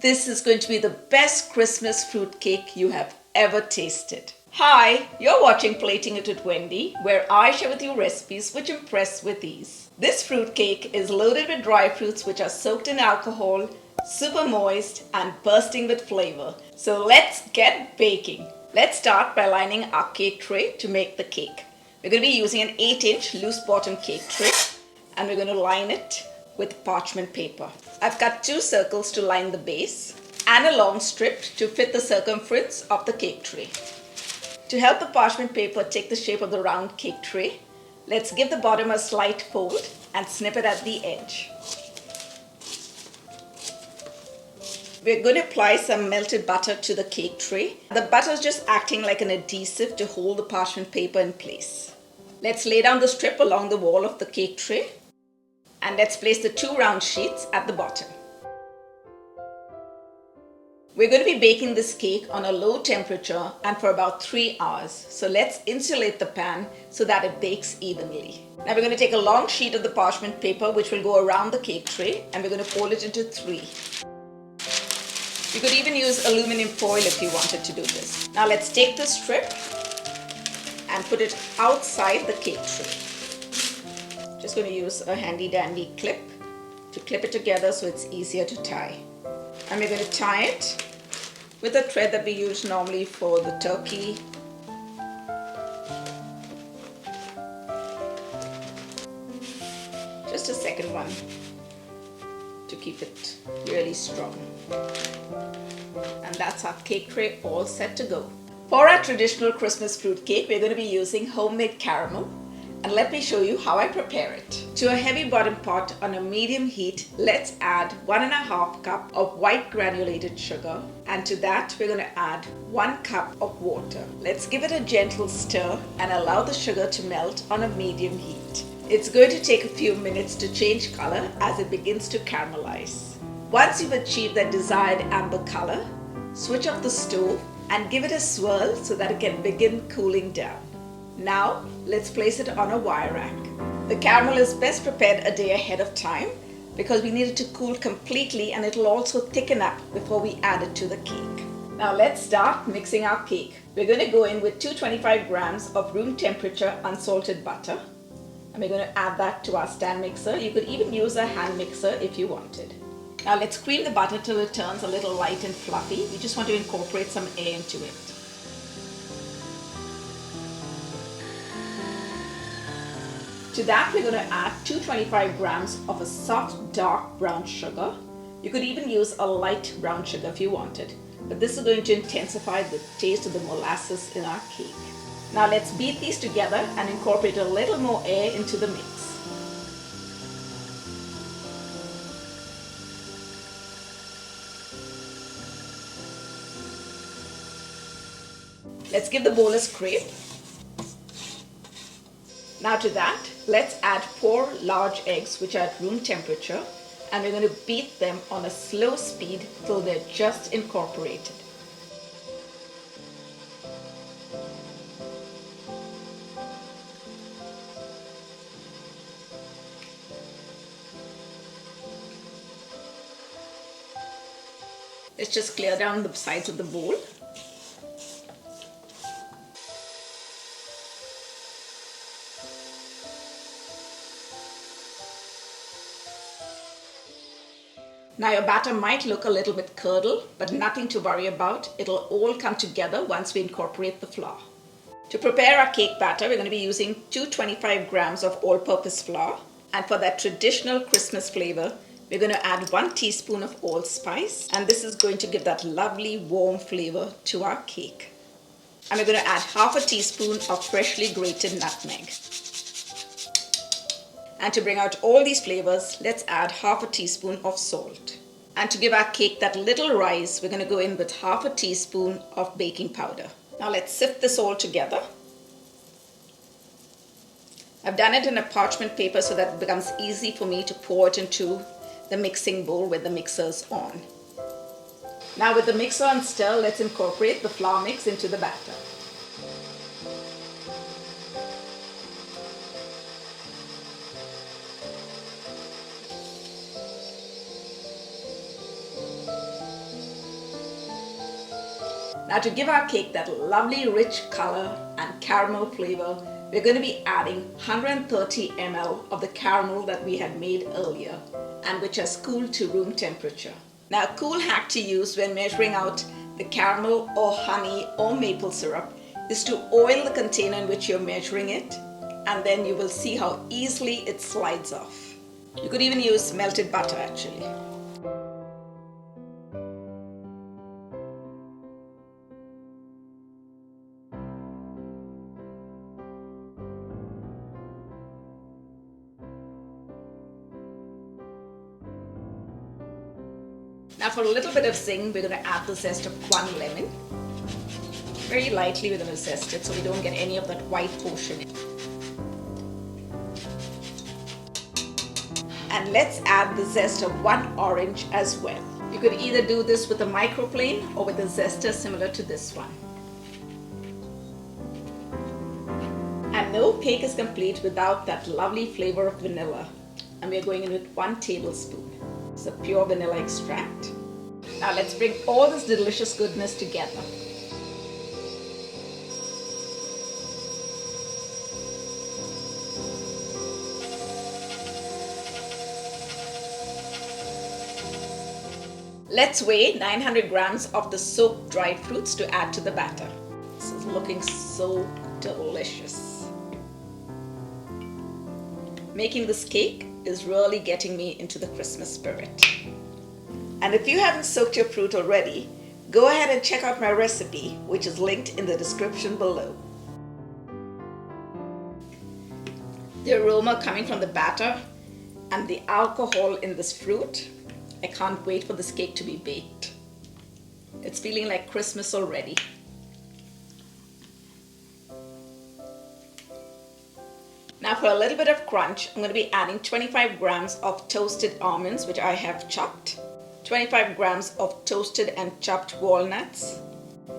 This is going to be the best Christmas fruitcake you have ever tasted. Hi, you're watching Plating It with Wendy, where I share with you recipes which impress with ease. This fruitcake is loaded with dry fruits which are soaked in alcohol, super moist and bursting with flavor. So let's get baking. Let's start by lining our cake tray to make the cake. We're going to be using an 8-inch loose bottom cake tray and we're going to line it with parchment paper. I've cut 2 circles to line the base and a long strip to fit the circumference of the cake tray. To help the parchment paper take the shape of the round cake tray, let's give the bottom a slight fold and snip it at the edge. We're going to apply some melted butter to the cake tray. The butter is just acting like an adhesive to hold the parchment paper in place. Let's lay down the strip along the wall of the cake tray. And let's place the 2 round sheets at the bottom. We're going to be baking this cake on a low temperature and for about 3 hours. So let's insulate the pan so that it bakes evenly. Now we're going to take a long sheet of the parchment paper which will go around the cake tray and we're going to fold it into 3. You could even use aluminum foil if you wanted to do this. Now let's take the strip and put it outside the cake tray. Just going to use a handy dandy clip to clip it together so it's easier to tie. And we're going to tie it with a thread that we use normally for the turkey. Just a second one to keep it really strong. And that's our cake tray all set to go. For our traditional Christmas fruit cake, we're going to be using homemade caramel. And let me show you how I prepare it. To a heavy bottom pot on a medium heat, let's add 1.5 cup of white granulated sugar. And to that, we're going to add 1 cup of water. Let's give it a gentle stir and allow the sugar to melt on a medium heat. It's going to take a few minutes to change color as it begins to caramelize. Once you've achieved that desired amber color, switch off the stove and give it a swirl so that it can begin cooling down. Now, let's place it on a wire rack. The caramel is best prepared a day ahead of time because we need it to cool completely and it'll also thicken up before we add it to the cake. Now let's start mixing our cake. We're going to go in with 225 grams of room temperature unsalted butter. And we're going to add that to our stand mixer. You could even use a hand mixer if you wanted. Now let's cream the butter till it turns a little light and fluffy. We just want to incorporate some air into it. To that, we're going to add 225 grams of a soft dark brown sugar. You could even use a light brown sugar if you wanted, but this is going to intensify the taste of the molasses in our cake. Now let's beat these together and incorporate a little more air into the mix. Let's give the bowl a scrape. Now to that, let's add 4 large eggs which are at room temperature and we're going to beat them on a slow speed till they're just incorporated. Let's just clear down the sides of the bowl. Now your batter might look a little bit curdled, but nothing to worry about. It'll all come together once we incorporate the flour. To prepare our cake batter, we're going to be using 225 grams of all-purpose flour. And for that traditional Christmas flavor, we're going to add 1 teaspoon of allspice. And this is going to give that lovely warm flavor to our cake. And we're going to add half a teaspoon of freshly grated nutmeg. And to bring out all these flavors, let's add half a teaspoon of salt. And to give our cake that little rise, we're going to go in with half a teaspoon of baking powder. Now let's sift this all together. I've done it in a parchment paper so that it becomes easy for me to pour it into the mixing bowl with the mixers on. Now with the mixer on stir, let's incorporate the flour mix into the batter. Now to give our cake that lovely rich color and caramel flavor, we're going to be adding 130 ml of the caramel that we had made earlier and which has cooled to room temperature. Now a cool hack to use when measuring out the caramel or honey or maple syrup is to oil the container in which you're measuring it, and then you will see how easily it slides off. You could even use melted butter actually. Now for a little bit of zing, we're going to add the zest of one lemon. Very lightly we're going to zest it so we don't get any of that white portion. And let's add the zest of one orange as well. You could either do this with a microplane or with a zester similar to this one. And no cake is complete without that lovely flavor of vanilla. And we're going in with 1 tablespoon. It's a pure vanilla extract. Now let's bring all this delicious goodness together. Let's weigh 900 grams of the soaked dried fruits to add to the batter. This is looking so delicious. Making this cake is really getting me into the Christmas spirit. And if you haven't soaked your fruit already, go ahead and check out my recipe, which is linked in the description below. The aroma coming from the batter and the alcohol in this fruit, I can't wait for this cake to be baked. It's feeling like Christmas already. Now for a little bit of crunch, I'm going to be adding 25 grams of toasted almonds, which I have chopped, 25 grams of toasted and chopped walnuts,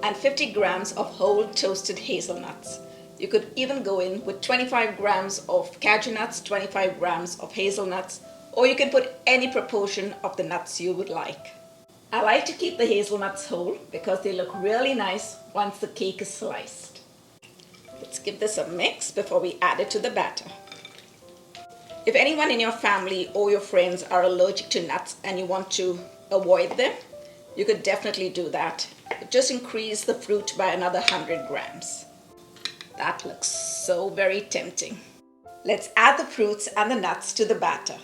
and 50 grams of whole toasted hazelnuts. You could even go in with 25 grams of cashew nuts, 25 grams of hazelnuts, or you can put any proportion of the nuts you would like. I like to keep the hazelnuts whole because they look really nice once the cake is sliced. Let's give this a mix before we add it to the batter. If anyone in your family or your friends are allergic to nuts and you want to avoid them, you could definitely do that. Just increase the fruit by another 100 grams. That looks so very tempting. Let's add the fruits and the nuts to the batter.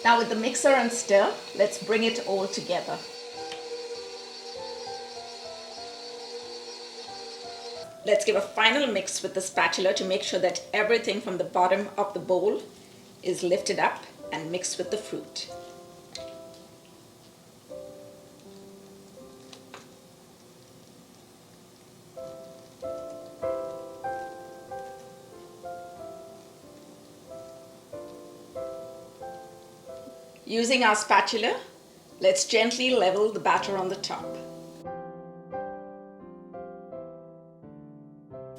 Now with the mixer and stir, let's bring it all together. Let's give a final mix with the spatula to make sure that everything from the bottom of the bowl is lifted up and mixed with the fruit. Using our spatula, let's gently level the batter on the top.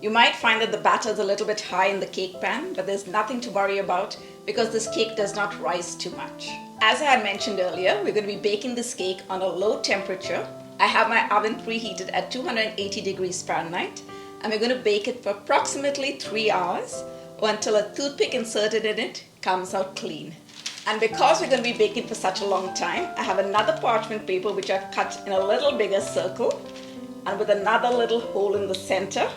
You might find that the batter is a little bit high in the cake pan, but there's nothing to worry about because this cake does not rise too much. As I had mentioned earlier, we're going to be baking this cake on a low temperature. I have my oven preheated at 280 degrees Fahrenheit, and we're going to bake it for approximately 3 hours or until a toothpick inserted in it comes out clean. And because we're going to be baking for such a long time, I have another parchment paper which I've cut in a little bigger circle and with another little hole in the center,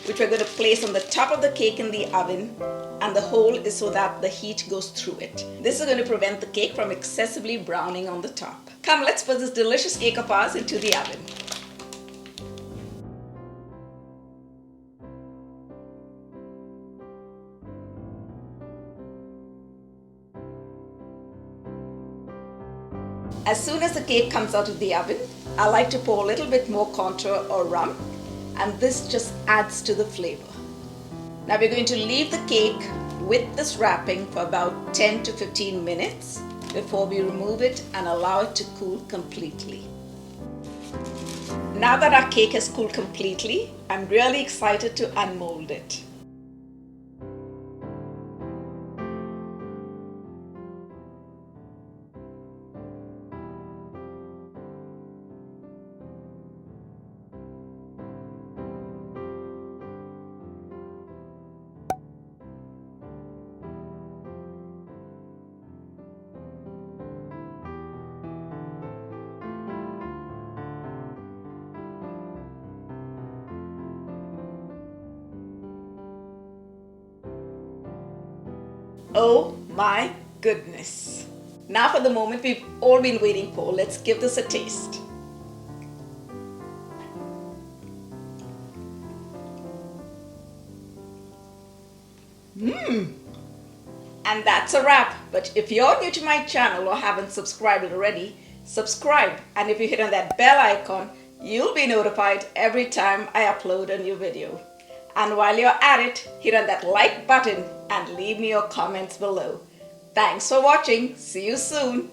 which we're going to place on the top of the cake in the oven, and the hole is so that the heat goes through it. This is going to prevent the cake from excessively browning on the top. Come, let's put this delicious cake of ours into the oven. As soon as the cake comes out of the oven, I like to pour a little bit more contour or rum, and this just adds to the flavor. Now we're going to leave the cake with this wrapping for about 10 to 15 minutes before we remove it and allow it to cool completely. Now that our cake has cooled completely, I'm really excited to unmold it. Oh my goodness. Now for the moment we've all been waiting for. Let's give this a taste. And that's a wrap. But if you're new to my channel or haven't subscribed already, subscribe. And if you hit on that bell icon, you'll be notified every time I upload a new video. And while you're at it, hit on that like button and leave me your comments below. Thanks for watching. See you soon.